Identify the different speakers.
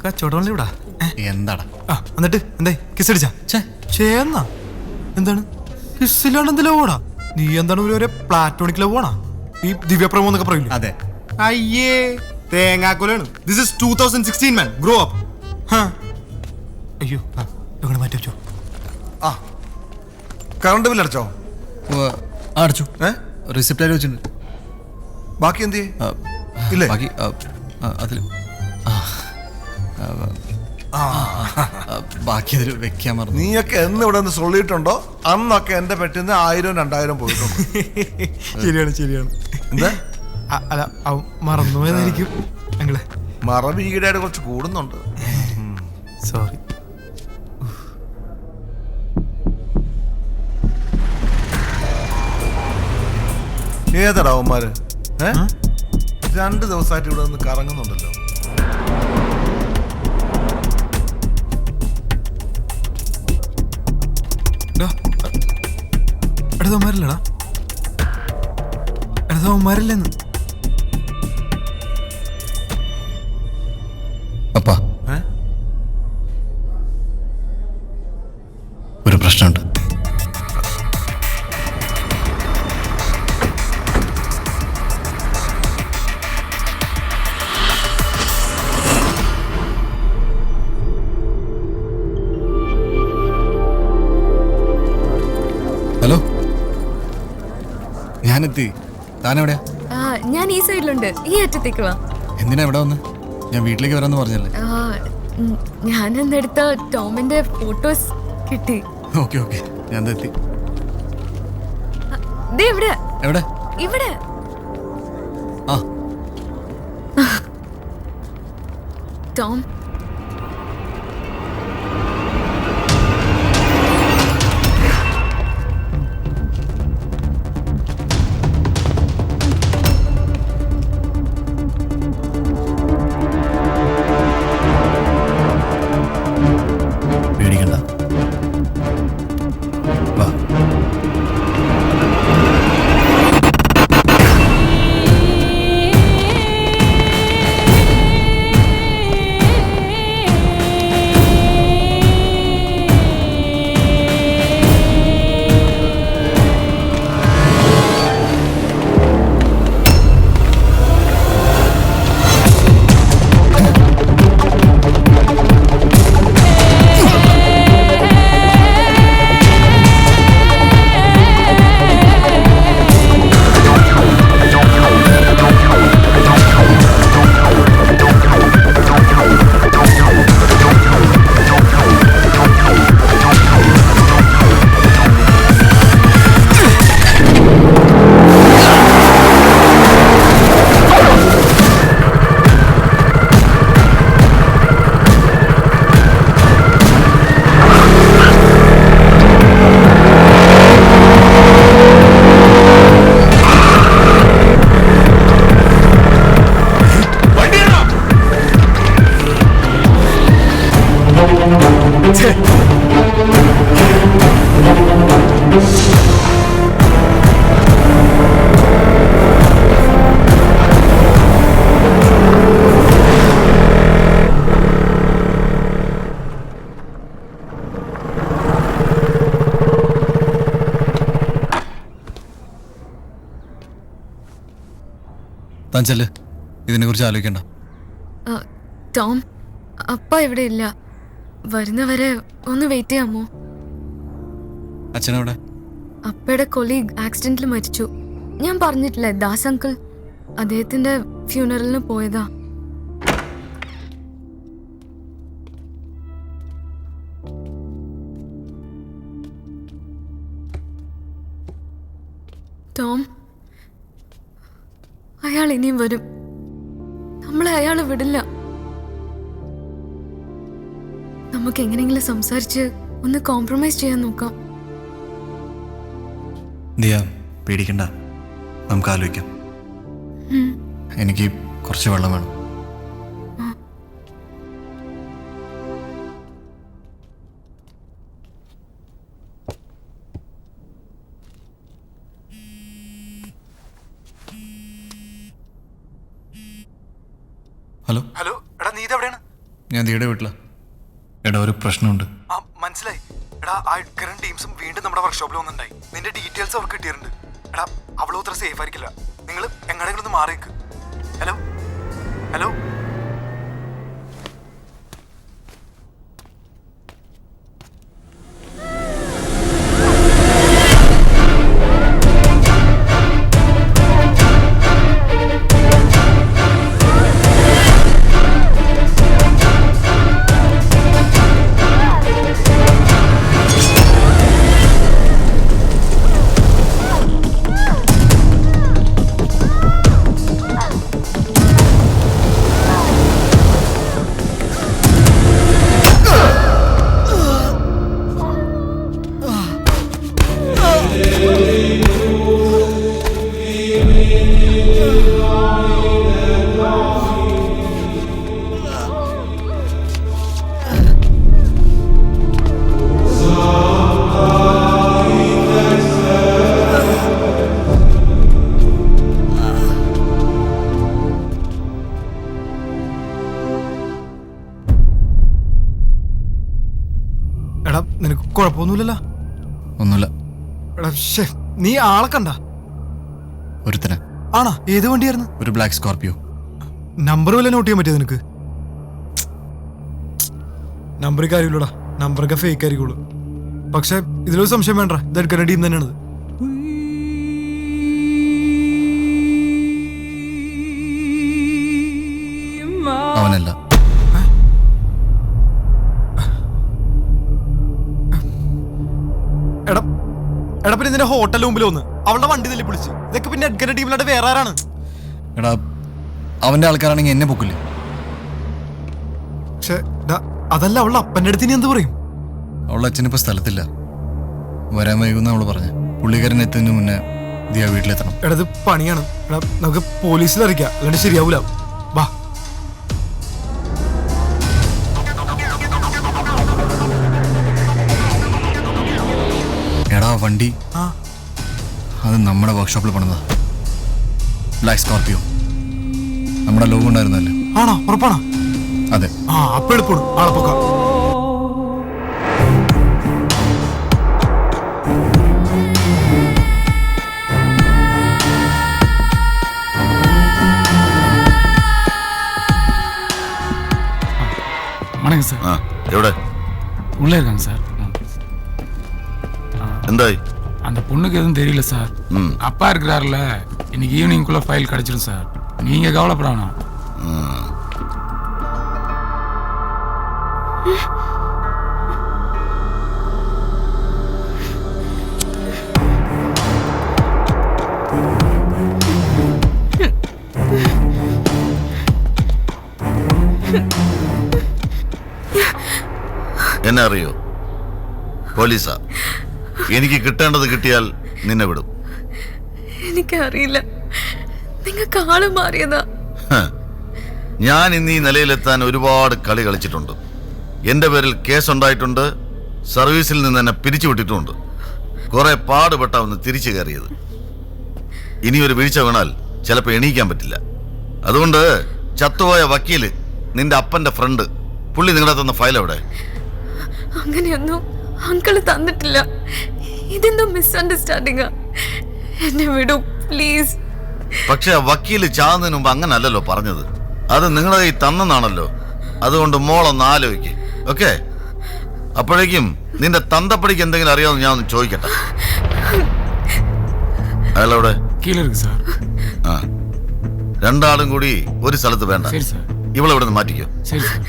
Speaker 1: കച്ചവടം ഇവിടെ
Speaker 2: എന്താടാ
Speaker 1: എന്നിട്ട് എന്തേ കിസ് അടിച്ചാ ചേന്നാ എന്താണ് കിസ്സില്ലാണ്ട് എന്ത് ലവോടാ? നീ എന്താണ് ഒരു പ്ലാറ്റോണിക് ലവ് ആണാ? ഈ ദിവ്യപ്രമോ എന്നൊക്കെ പറയില്ലേ?
Speaker 2: അതെ.
Speaker 1: അയ്യേ തേങ്ങാക്കൊലാണ്. This is 2016 man. Grow up. അയ്യോ ഇവിടെ മാറ്റി വെച്ചോ.
Speaker 3: കറണ്ട് ബില്ല് അടച്ചോ?
Speaker 2: അടച്ചു. റിസിപ്റ്റ് വെച്ചിട്ടുണ്ട്.
Speaker 3: ബാക്കി എന്ത് ഇല്ലേ?
Speaker 2: ബാക്കി അതിൽ ബാക്കി അതിൽ വെക്കാൻ മറന്നു.
Speaker 3: നീയൊക്കെ എന്ന് ഇവിടെ നിന്ന് സൊല്ലിയിട്ടുണ്ടോ അന്നൊക്കെ എന്റെ പെട്ടിന്ന് 1000-2000 പോയിട്ടുണ്ട്.
Speaker 1: ശരിയാണ് ശരിയാണ്.
Speaker 3: എന്താ
Speaker 1: അല്ല മറന്നു പോയതായിരിക്കും ഞങ്ങളെ.
Speaker 3: മറവി ഈടായിട്ട് കുറച്ച് കൂടുന്നുണ്ട്.
Speaker 1: സോറി.
Speaker 3: ഏതാടാ അവന്മാര്? 2 ദിവസമായിട്ട് ഇവിടെ നിന്ന് കറങ്ങുന്നുണ്ടല്ലോ.
Speaker 1: എടുത്തവന്മാരില്ലടാ, എടുത്തവന്മാരില്ലെന്ന്.
Speaker 2: അപ്പാ ഒരു പ്രശ്നമുണ്ട്. ഹലോ, ഞാനെത്തി. താനെവിടെയാ?
Speaker 4: ഞാൻ ഈ സൈഡിലുണ്ട്. ഈ അറ്റത്തേക്ക് വാ.
Speaker 2: എന്തിനാ ഇവിടെ വന്ന്? ഞാൻ വീട്ടിലേക്ക് വരാമെന്ന് പറഞ്ഞല്ലേ?
Speaker 4: ഞാൻ എന്നെടുത്ത ടോമിന്റെ ഫോട്ടോസ് കിട്ടി.
Speaker 2: ഓക്കെ ഓക്കെ, ഞാൻ എത്തി.
Speaker 4: എവിടെ? ഇവിടെ. ടോം,
Speaker 2: പേടിക്കണ്ട, വാ. താഞ്ചല്, ഇതിനെ കുറിച്ച് ആലോചിക്കണ്ട.
Speaker 4: ടോം, അപ്പ ഇവിടെ ഇല്ല. വരുന്നവരെ ഒന്ന് വെയിറ്റ് ചെയ്യാമോ?
Speaker 2: അച്ഛനെവിടെ?
Speaker 4: അപ്പയുടെ കൊളീഗ് ആക്സിഡന്റിൽ മരിച്ചു. ഞാൻ പറഞ്ഞിട്ടില്ലേ, ദാസ് അങ്കിൾ. അദ്ദേഹത്തിന്റെ ഫ്യൂണറലിന് പോയതാ. ടോം, അയാൾ ഇനിയും വരും. നമ്മളെ അയാൾ വിടില്ല. നമുക്ക് എങ്ങനെയെങ്കിലും സംസാരിച്ച് ഒന്ന് കോംപ്രമൈസ് ചെയ്യാൻ നോക്കാം.
Speaker 2: ദിയ, പേടിക്കണ്ട, നമുക്ക് ആലോചിക്കാം. എനിക്ക് കുറച്ച് വെള്ളം വേണം. ഹലോ
Speaker 1: ഹലോ എടാ നീ ഇതെവിടെയാണ്?
Speaker 2: ഞാൻ ദിയുടെ വീട്ടിലാ. എടാ ഒരു പ്രശ്നമുണ്ട്.
Speaker 1: ആ മനസ്സിലായി. എടാ ആ കറന്റ് ടീംസും വീണ്ടും നമ്മുടെ വർക്ക്ഷോപ്പിൽ വന്നിട്ടുണ്ടായി. നിന്റെ ഡീറ്റെയിൽസ് അവർക്ക് കിട്ടിയിട്ടുണ്ട്. എടാ അവളും അത്ര സേഫ് ആയിരിക്കില്ല. നിങ്ങൾ എങ്ങനെയെങ്കിലും ഒന്ന് മാറിയേക്ക്. ഹലോ ഹലോ എടാ നിനക്ക് കുഴപ്പമൊന്നുമില്ലല്ലോ?
Speaker 2: ഒന്നുമില്ല.
Speaker 1: എടാ നീ ആളെ കണ്ട?
Speaker 2: ഒരുത്തനെ.
Speaker 1: ആണാ? ഏത് വണ്ടിയായിരുന്നു?
Speaker 2: ഒരു ബ്ലാക്ക് സ്കോർപിയോ.
Speaker 1: നമ്പർ വല്ല നോട്ട് ചെയ്യാൻ പറ്റിയോ നിനക്ക്? നമ്പർ കാര്യമില്ലടാ, നമ്പറൊക്കെ ഫേക്ക് ആയിരിക്കുള്ളൂ. പക്ഷെ ഇതിലൊരു സംശയം വേണ്ട, ഇത് എടുക്കുന്ന ടീം തന്നെയാണത്.
Speaker 2: അവനല്ല.
Speaker 1: എടാ എടാ പിന്നെ ഇതിന്റെ ഹോട്ടലിന് മുമ്പിൽ വന്ന് അവളുടെ വണ്ടി തല്ലി പൊളിച്ച്. ഇതൊക്കെ പിന്നെ എടുക്കുന്ന ടീമിലായിട്ട് വേറെ ആരാണ്?
Speaker 2: എടാ അവന്റെ ആൾക്കാരാണെങ്കിൽ എന്നെ പൊക്കില്ലേ?
Speaker 1: പക്ഷെ അതല്ല, അവളുടെ അപ്പൻ്റെ അടുത്ത് ഇനി എന്ത് പറയും?
Speaker 2: അവളുടെ അച്ഛനിപ്പോ സ്ഥലത്തില്ല, വരാൻ വൈകുന്ന അവള് പറഞ്ഞു. പുള്ളിക്കാരൻ എത്തുന്നതിന് മുന്നേ ദിയ വീട്ടിലെത്തണം.
Speaker 1: എടാ ഇത് പണിയാണ്. എടാ നമുക്ക് പോലീസിൽ അറിയിക്കാം, അല്ലാണ്ട് ശരിയാവൂല. വാ.
Speaker 2: എടാ വണ്ടി
Speaker 1: ആ
Speaker 2: അത് നമ്മുടെ വർക്ക്ഷോപ്പിൽ പണിതാ. Black Scorpio. നമ്മുടെ ലോഗോ ഉണ്ടായിരുന്നല്ലേ?
Speaker 1: ആണോ? ഉറപ്പാണോ?
Speaker 2: അതെ.
Speaker 1: ആ അപ്പൊ എളുപ്പമാണ്, ആളെ പൊക്കാം.
Speaker 5: வணக்கம் சார்.
Speaker 6: எവിടെ
Speaker 5: உள்ளே இருக்காங்க சார்.
Speaker 6: எந்தாய்?
Speaker 5: அந்த பொண்ணுக்கு எதுவும் தெரியல சார். அப்பா இருக்கிறாருல, இன்னைக்கு ஈவினிங்குள்ள ஃபைல் கிடைச்சிடும் சார். நீங்க கவலைப்பட வேணாம்.
Speaker 6: എന്നെ അറിയോ? പോലീസാ. എനിക്ക് കിട്ടേണ്ടത് കിട്ടിയാൽ നിന്നെ വിടും.
Speaker 4: എനിക്കറിയില്ല, നിങ്ങൾക്ക് ആള് മാറിയതാ.
Speaker 6: ഞാൻ ഇന്ന് ഈ നിലയിലെത്താൻ ഒരുപാട് കളി കളിച്ചിട്ടുണ്ട്. എൻ്റെ പേരിൽ കേസുണ്ടായിട്ടുണ്ട്. സർവീസിൽ നിന്ന് എന്നെ പിരിച്ചുവിട്ടിട്ടുമുണ്ട്. കുറെ പാടുപെട്ടാ ഒന്ന് തിരിച്ചു കയറിയത്. ഇനിയൊരു വീഴ്ച വീണാൽ ചിലപ്പോൾ എണീക്കാൻ പറ്റില്ല. അതുകൊണ്ട് ചത്തുപോയ വക്കീല്, നിന്റെ അപ്പൻ്റെ ഫ്രണ്ട്, പുള്ളി നിങ്ങളുടെ തന്ന ഫയൽ എവിടെ?
Speaker 4: അങ്ങനെയൊന്നും അങ്കിള് തന്നിട്ടില്ല. ഇതെന്തോ മിസ്അണ്ടർസ്റ്റാൻഡിങ്ങാ. എന്നെ വിടൂ പ്ലീസ്.
Speaker 6: പക്ഷെ ആ വക്കീല് ചാകുന്നതിന് മുമ്പ് അങ്ങനെ അല്ലല്ലോ പറഞ്ഞത്. അത് നിങ്ങളുടെ കയ്യിൽ തന്നെന്നാണല്ലോ. അതുകൊണ്ട് മോളൊന്ന് ആലോചിക്ക്. ഓക്കെ? അപ്പോഴേക്കും നിന്റെ തന്തപ്പടിക്ക് എന്തെങ്കിലും അറിയാമെന്ന് ഞാൻ ഒന്ന് ചോദിക്കട്ടെ. അയാളവിടെ
Speaker 5: கீழே இருக்கு சார்.
Speaker 6: ആ, രണ്ടാളും കൂടി ഒരു സ്ഥലത്ത് വേണ്ട.
Speaker 5: சரி சார்.
Speaker 6: ഇവളെ ഇവിടെ നിന്ന് മാറ്റിക്കോ.
Speaker 5: சரி சார்.